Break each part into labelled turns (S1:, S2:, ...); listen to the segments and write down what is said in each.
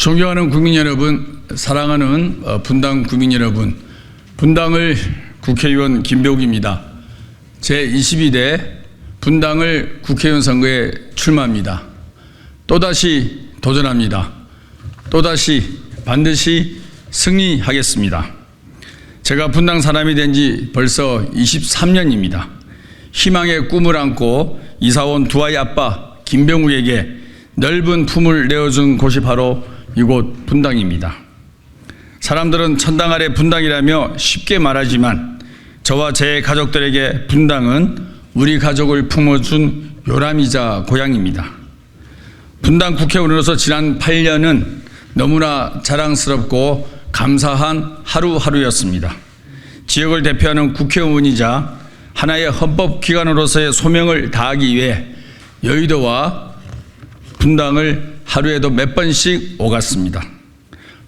S1: 존경하는 국민 여러분, 사랑하는 분당 국민 여러분, 분당을 국회의원 김병욱입니다. 제22대 분당을 국회의원 선거에 출마합니다. 또다시 도전합니다. 또다시 반드시 승리하겠습니다. 제가 분당 사람이 된 지 벌써 23년입니다. 희망의 꿈을 안고 이사온 두 아이 아빠 김병욱에게 넓은 품을 내어준 곳이 바로 이곳 분당입니다. 사람들은 천당 아래 분당이라며 쉽게 말하지만 저와 제 가족들에게 분당은 우리 가족을 품어준 요람이자 고향입니다. 분당 국회의원으로서 지난 8년은 너무나 자랑스럽고 감사한 하루하루였습니다. 지역을 대표하는 국회의원이자 하나의 헌법기관으로서의 소명을 다하기 위해 여의도와 분당을 하루에도 몇 번씩 오갔습니다.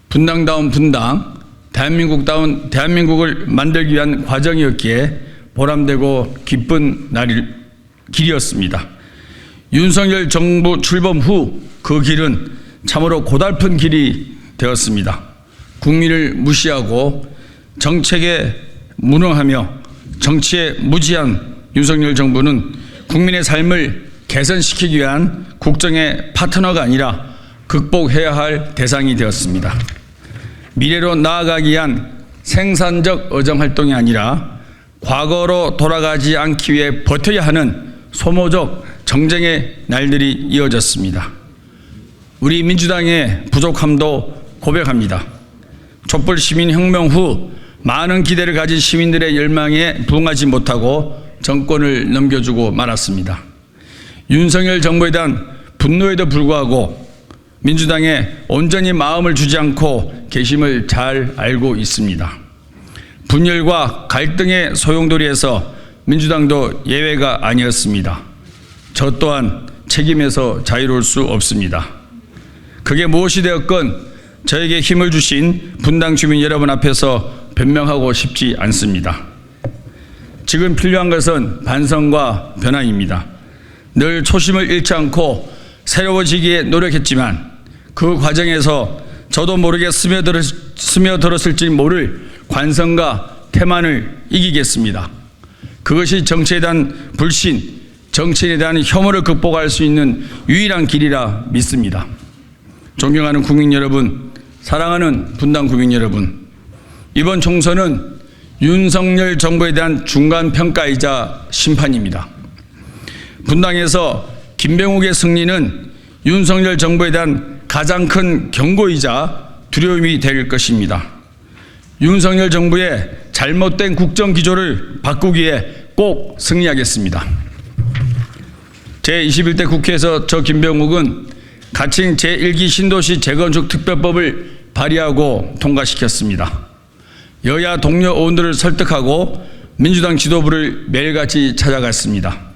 S1: 분당다운 분당, 대한민국다운 대한민국을 만들기 위한 과정이었기에 보람되고 기쁜 길이었습니다. 윤석열 정부 출범 후 그 길은 참으로 고달픈 길이 되었습니다. 국민을 무시하고 정책에 무능하며 정치에 무지한 윤석열 정부는 국민의 삶을 개선시키기 위한 국정의 파트너가 아니라 극복해야 할 대상이 되었습니다. 미래로 나아가기 위한 생산적 의정활동이 아니라 과거로 돌아가지 않기 위해 버텨야 하는 소모적 정쟁의 날들이 이어졌습니다. 우리 민주당의 부족함도 고백합니다. 촛불시민혁명 후 많은 기대를 가진 시민들의 열망에 부응하지 못하고 정권을 넘겨주고 말았습니다. 윤석열 정부에 대한 분노에도 불구하고 민주당에 온전히 마음을 주지 않고 계심을 잘 알고 있습니다. 분열과 갈등의 소용돌이에서 민주당도 예외가 아니었습니다. 저 또한 책임에서 자유로울 수 없습니다. 그게 무엇이 되었건 저에게 힘을 주신 분당 주민 여러분 앞에서 변명하고 싶지 않습니다. 지금 필요한 것은 반성과 변화입니다. 늘 초심을 잃지 않고 새로워지기에 노력했지만 그 과정에서 저도 모르게 스며들었을지 모를 관성과 태만을 이기겠습니다. 그것이 정치에 대한 불신, 정치에 대한 혐오를 극복할 수 있는 유일한 길이라 믿습니다. 존경하는 국민 여러분, 사랑하는 분당 국민 여러분, 이번 총선은 윤석열 정부에 대한 중간평가이자 심판입니다. 분당에서 김병욱의 승리는 윤석열 정부에 대한 가장 큰 경고이자 두려움이 될 것입니다. 윤석열 정부의 잘못된 국정기조를 바꾸기 위해 꼭 승리하겠습니다. 제21대 국회에서 저 김병욱은 가칭 제1기 신도시 재건축 특별법을 발의하고 통과시켰습니다. 여야 동료 의원들을 설득하고 민주당 지도부를 매일같이 찾아갔습니다.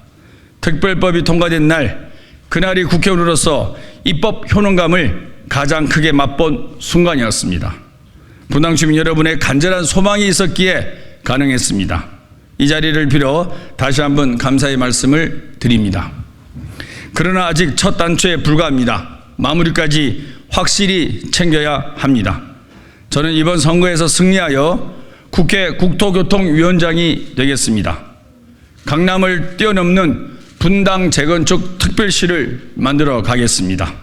S1: 특별법이 통과된 날, 그날이 국회의원으로서 입법 효능감을 가장 크게 맛본 순간이었습니다. 분당 주민 여러분의 간절한 소망이 있었기에 가능했습니다. 이 자리를 빌어 다시 한번 감사의 말씀을 드립니다. 그러나 아직 첫 단추에 불과합니다. 마무리까지 확실히 챙겨야 합니다. 저는 이번 선거에서 승리하여 국회 국토교통위원장이 되겠습니다. 강남을 뛰어넘는 분당 재건축 특별시를 만들어 가겠습니다.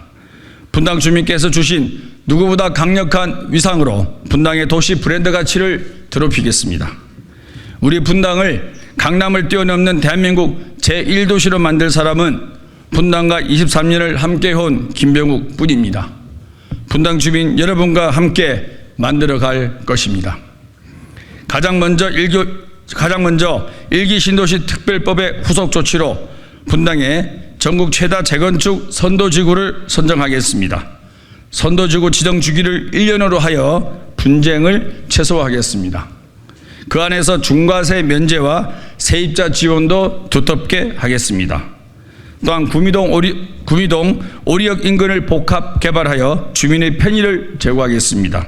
S1: 분당 주민께서 주신 누구보다 강력한 위상으로 분당의 도시 브랜드 가치를 드높이겠습니다. 우리 분당을 강남을 뛰어넘는 대한민국 제1도시로 만들 사람은 분당과 23년을 함께 해온 김병욱 뿐입니다. 분당 주민 여러분과 함께 만들어 갈 것입니다. 가장 먼저 1기 신도시 특별법의 후속 조치로 분당에 전국 최다 재건축 선도지구를 선정하겠습니다. 선도지구 지정 주기를 1년으로 하여 분쟁을 최소화하겠습니다. 그 안에서 중과세 면제와 세입자 지원도 두텁게 하겠습니다. 또한 구미동 오리역 인근을 복합 개발하여 주민의 편의를 제고하겠습니다.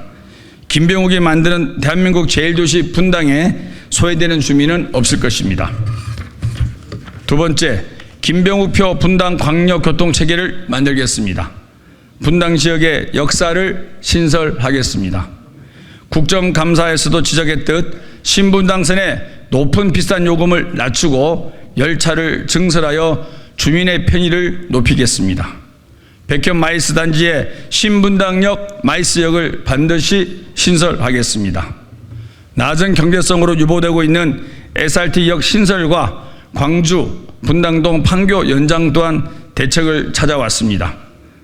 S1: 김병욱이 만드는 대한민국 제1도시 분당에 소외되는 주민은 없을 것입니다. 두 번째, 김병욱표 분당 광역교통체계를 만들겠습니다. 분당 지역의 역사를 신설하겠습니다. 국정감사에서도 지적했듯 신분당선의 높은 비싼 요금을 낮추고 열차를 증설하여 주민의 편의를 높이겠습니다. 백현 마이스 단지의 신분당역 마이스역을 반드시 신설하겠습니다. 낮은 경제성으로 유보되고 있는 SRT역 신설과 광주, 분당동 판교 연장 또한 대책을 찾아왔습니다.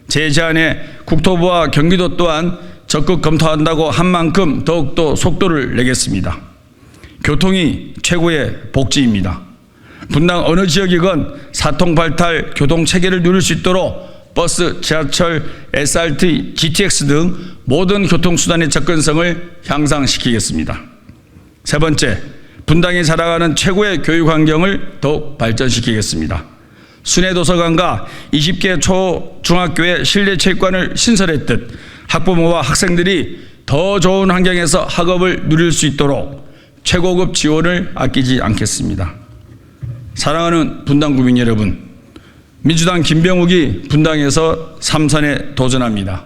S1: 제 제안에 국토부와 경기도 또한 적극 검토한다고 한 만큼 더욱더 속도를 내겠습니다. 교통이 최고의 복지입니다. 분당 어느 지역이건 사통팔탈 교통체계를 누릴 수 있도록 버스, 지하철, SRT, GTX 등 모든 교통수단의 접근성을 향상시키겠습니다. 세 번째, 분당이 자랑하는 최고의 교육 환경을 더욱 발전시키겠습니다. 순회도서관과 20개 초중학교의 실내 체육관을 신설했듯 학부모와 학생들이 더 좋은 환경에서 학업을 누릴 수 있도록 최고급 지원을 아끼지 않겠습니다. 사랑하는 분당 구민 여러분, 민주당 김병욱이 분당에서 3선에 도전합니다.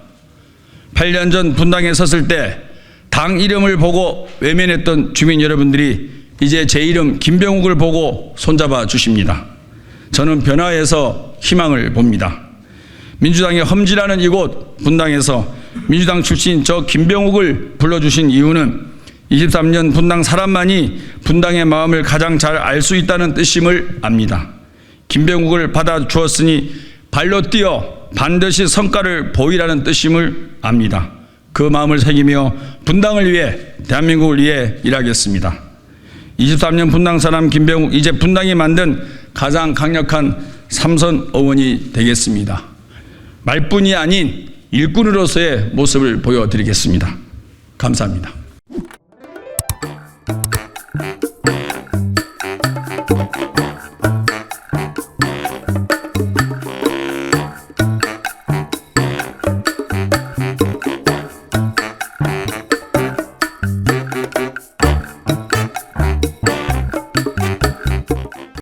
S1: 8년 전 분당에 섰을 때 당 이름을 보고 외면했던 주민 여러분들이 이제 제 이름 김병욱을 보고 손잡아 주십니다. 저는 변화에서 희망을 봅니다. 민주당의 험지라는 이곳 분당에서 민주당 출신 저 김병욱을 불러주신 이유는 23년 분당 사람만이 분당의 마음을 가장 잘 알 수 있다는 뜻임을 압니다. 김병욱을 받아주었으니 발로 뛰어 반드시 성과를 보이라는 뜻임을 압니다. 그 마음을 새기며 분당을 위해, 대한민국을 위해 일하겠습니다. 23년 분당 사람 김병욱, 이제 분당이 만든 가장 강력한 3선 의원이 되겠습니다. 말뿐이 아닌 일꾼으로서의 모습을 보여드리겠습니다. 감사합니다.